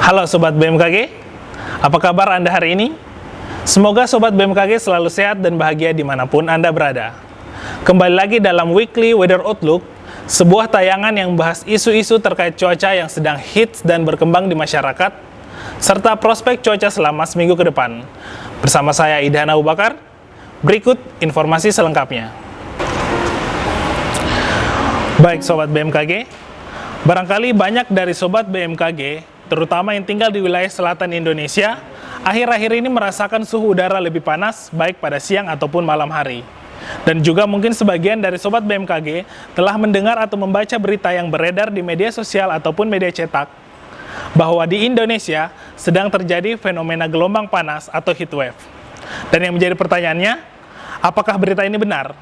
Halo Sobat BMKG, apa kabar Anda hari ini? Semoga Sobat BMKG selalu sehat dan bahagia dimanapun Anda berada. Kembali lagi dalam Weekly Weather Outlook, sebuah tayangan yang membahas isu-isu terkait cuaca yang sedang hits dan berkembang di masyarakat, serta prospek cuaca selama seminggu ke depan. Bersama saya Idhan Abu Bakar, berikut informasi selengkapnya. Baik Sobat BMKG, barangkali banyak dari Sobat BMKG, terutama yang tinggal di wilayah selatan Indonesia, akhir-akhir ini merasakan suhu udara lebih panas, baik pada siang ataupun malam hari. Dan juga mungkin sebagian dari Sobat BMKG telah mendengar atau membaca berita yang beredar di media sosial ataupun media cetak, bahwa di Indonesia sedang terjadi fenomena gelombang panas atau heatwave. Dan yang menjadi pertanyaannya, apakah berita ini benar?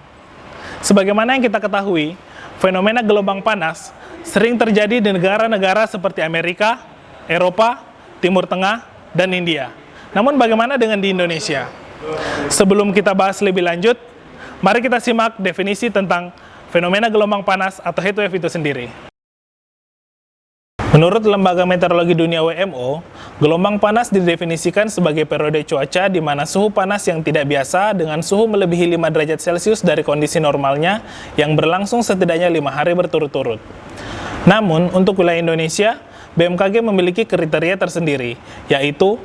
Sebagaimana yang kita ketahui, fenomena gelombang panas sering terjadi di negara-negara seperti Amerika, Eropa, Timur Tengah, dan India. Namun bagaimana dengan di Indonesia? Sebelum kita bahas lebih lanjut, mari kita simak definisi tentang fenomena gelombang panas atau heatwave itu sendiri. Menurut Lembaga Meteorologi Dunia WMO, gelombang panas didefinisikan sebagai periode cuaca di mana suhu panas yang tidak biasa dengan suhu melebihi 5 derajat Celcius dari kondisi normalnya yang berlangsung setidaknya 5 hari berturut-turut. Namun, untuk wilayah Indonesia, BMKG memiliki kriteria tersendiri, yaitu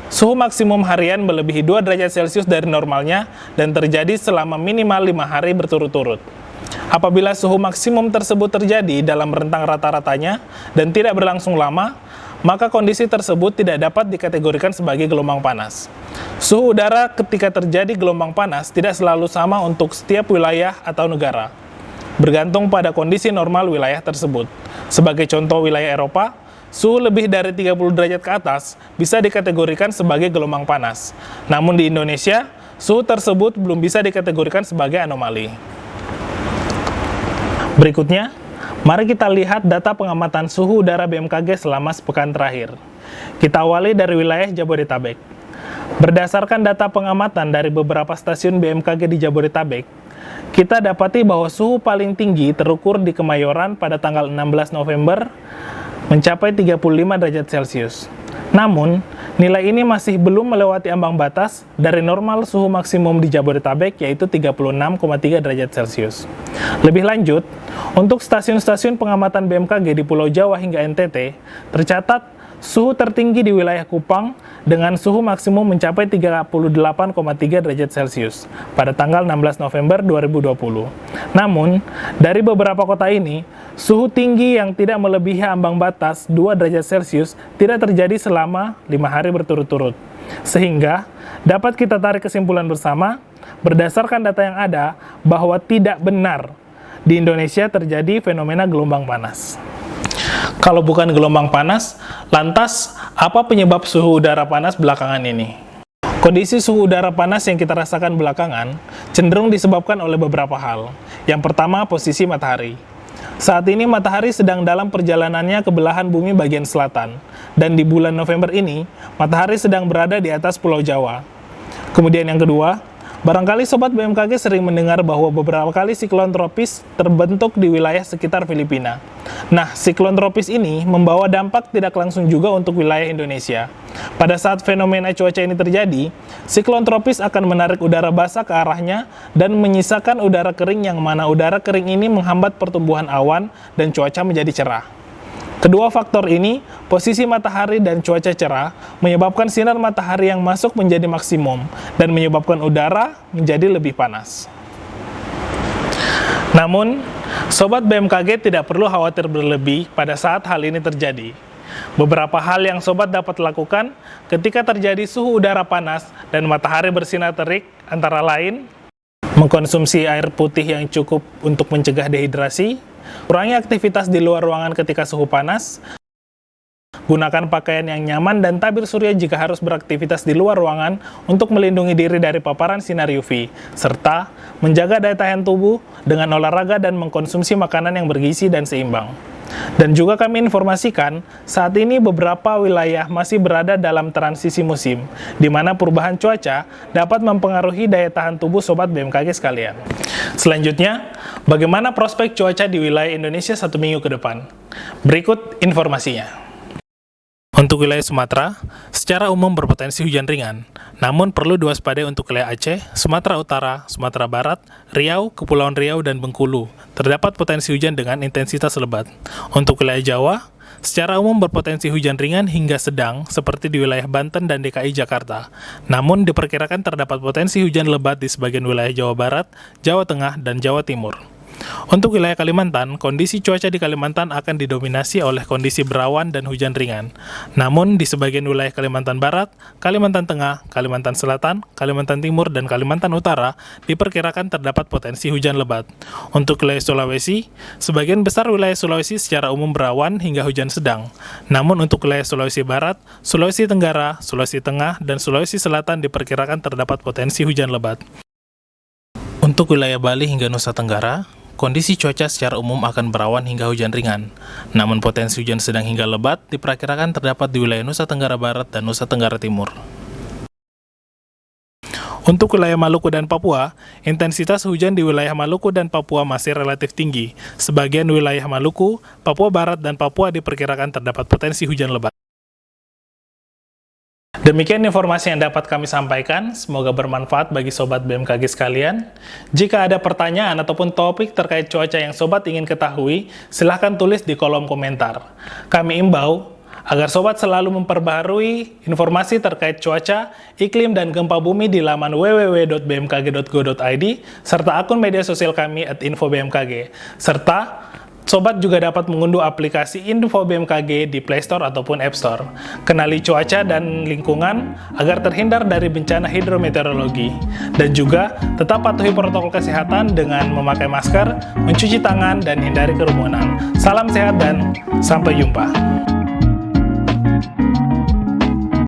suhu maksimum harian melebihi 2 derajat Celcius dari normalnya dan terjadi selama minimal 5 hari berturut-turut. Apabila suhu maksimum tersebut terjadi dalam rentang rata-ratanya dan tidak berlangsung lama, maka kondisi tersebut tidak dapat dikategorikan sebagai gelombang panas. Suhu udara ketika terjadi gelombang panas tidak selalu sama untuk setiap wilayah atau negara, bergantung pada kondisi normal wilayah tersebut. Sebagai contoh, wilayah Eropa, suhu lebih dari 30 derajat ke atas bisa dikategorikan sebagai gelombang panas. Namun di Indonesia, suhu tersebut belum bisa dikategorikan sebagai anomali. Berikutnya, mari kita lihat data pengamatan suhu udara BMKG selama sepekan terakhir. Kita awali dari wilayah Jabodetabek. Berdasarkan data pengamatan dari beberapa stasiun BMKG di Jabodetabek, kita dapati bahwa suhu paling tinggi terukur di Kemayoran pada tanggal 16 November mencapai 35 derajat Celcius. Namun, nilai ini masih belum melewati ambang batas dari normal suhu maksimum di Jabodetabek, yaitu 36,3 derajat Celcius. Lebih lanjut, untuk stasiun-stasiun pengamatan BMKG di Pulau Jawa hingga NTT, tercatat suhu tertinggi di wilayah Kupang dengan suhu maksimum mencapai 38,3 derajat Celcius pada tanggal 16 November 2020. Namun, dari beberapa kota ini, suhu tinggi yang tidak melebihi ambang batas 2 derajat Celcius tidak terjadi selama 5 hari berturut-turut. Sehingga, dapat kita tarik kesimpulan bersama, berdasarkan data yang ada, bahwa tidak benar di Indonesia terjadi fenomena gelombang panas. Kalau bukan gelombang panas, lantas apa penyebab suhu udara panas belakangan ini? Kondisi suhu udara panas yang kita rasakan belakangan cenderung disebabkan oleh beberapa hal. Yang pertama, posisi matahari. Saat ini matahari sedang dalam perjalanannya ke belahan bumi bagian selatan, dan di bulan November ini, matahari sedang berada di atas Pulau Jawa. Kemudian yang kedua, barangkali Sobat BMKG sering mendengar bahwa beberapa kali siklon tropis terbentuk di wilayah sekitar Filipina. Nah, siklon tropis ini membawa dampak tidak langsung juga untuk wilayah Indonesia. Pada saat fenomena cuaca ini terjadi, siklon tropis akan menarik udara basah ke arahnya dan menyisakan udara kering, yang mana udara kering ini menghambat pertumbuhan awan dan cuaca menjadi cerah. Kedua faktor ini, posisi matahari dan cuaca cerah, menyebabkan sinar matahari yang masuk menjadi maksimum dan menyebabkan udara menjadi lebih panas. Namun, Sobat BMKG tidak perlu khawatir berlebih pada saat hal ini terjadi. Beberapa hal yang Sobat dapat lakukan ketika terjadi suhu udara panas dan matahari bersinar terik antara lain, mengkonsumsi air putih yang cukup untuk mencegah dehidrasi, kurangi aktivitas di luar ruangan ketika suhu panas, gunakan pakaian yang nyaman dan tabir surya jika harus beraktivitas di luar ruangan untuk melindungi diri dari paparan sinar UV, serta menjaga daya tahan tubuh dengan olahraga dan mengkonsumsi makanan yang bergizi dan seimbang. Dan juga kami informasikan, saat ini beberapa wilayah masih berada dalam transisi musim, di mana perubahan cuaca dapat mempengaruhi daya tahan tubuh Sobat BMKG sekalian. Selanjutnya, bagaimana prospek cuaca di wilayah Indonesia 1 minggu ke depan? Berikut informasinya. Untuk wilayah Sumatera, secara umum berpotensi hujan ringan, namun perlu diwaspadai untuk wilayah Aceh, Sumatera Utara, Sumatera Barat, Riau, Kepulauan Riau, dan Bengkulu. Terdapat potensi hujan dengan intensitas lebat. Untuk wilayah Jawa, secara umum berpotensi hujan ringan hingga sedang seperti di wilayah Banten dan DKI Jakarta. Namun diperkirakan terdapat potensi hujan lebat di sebagian wilayah Jawa Barat, Jawa Tengah, dan Jawa Timur. Untuk wilayah Kalimantan, kondisi cuaca di Kalimantan akan didominasi oleh kondisi berawan dan hujan ringan. Namun, di sebagian wilayah Kalimantan Barat, Kalimantan Tengah, Kalimantan Selatan, Kalimantan Timur, dan Kalimantan Utara diperkirakan terdapat potensi hujan lebat. Untuk wilayah Sulawesi, sebagian besar wilayah Sulawesi secara umum berawan hingga hujan sedang. Namun untuk wilayah Sulawesi Barat, Sulawesi Tenggara, Sulawesi Tengah, dan Sulawesi Selatan diperkirakan terdapat potensi hujan lebat. Untuk wilayah Bali hingga Nusa Tenggara, kondisi cuaca secara umum akan berawan hingga hujan ringan, namun potensi hujan sedang hingga lebat diperkirakan terdapat di wilayah Nusa Tenggara Barat dan Nusa Tenggara Timur. Untuk wilayah Maluku dan Papua, intensitas hujan di wilayah Maluku dan Papua masih relatif tinggi. Sebagian wilayah Maluku, Papua Barat, dan Papua diperkirakan terdapat potensi hujan lebat. Demikian informasi yang dapat kami sampaikan, semoga bermanfaat bagi Sobat BMKG sekalian. Jika ada pertanyaan ataupun topik terkait cuaca yang Sobat ingin ketahui, silahkan tulis di kolom komentar. Kami imbau agar Sobat selalu memperbaharui informasi terkait cuaca, iklim, dan gempa bumi di laman www.bmkg.go.id, serta akun media sosial kami @infobmkg, serta Sobat juga dapat mengunduh aplikasi Info BMKG di Play Store ataupun App Store. Kenali cuaca dan lingkungan agar terhindar dari bencana hidrometeorologi. Dan juga tetap patuhi protokol kesehatan dengan memakai masker, mencuci tangan, dan hindari kerumunan. Salam sehat dan sampai jumpa.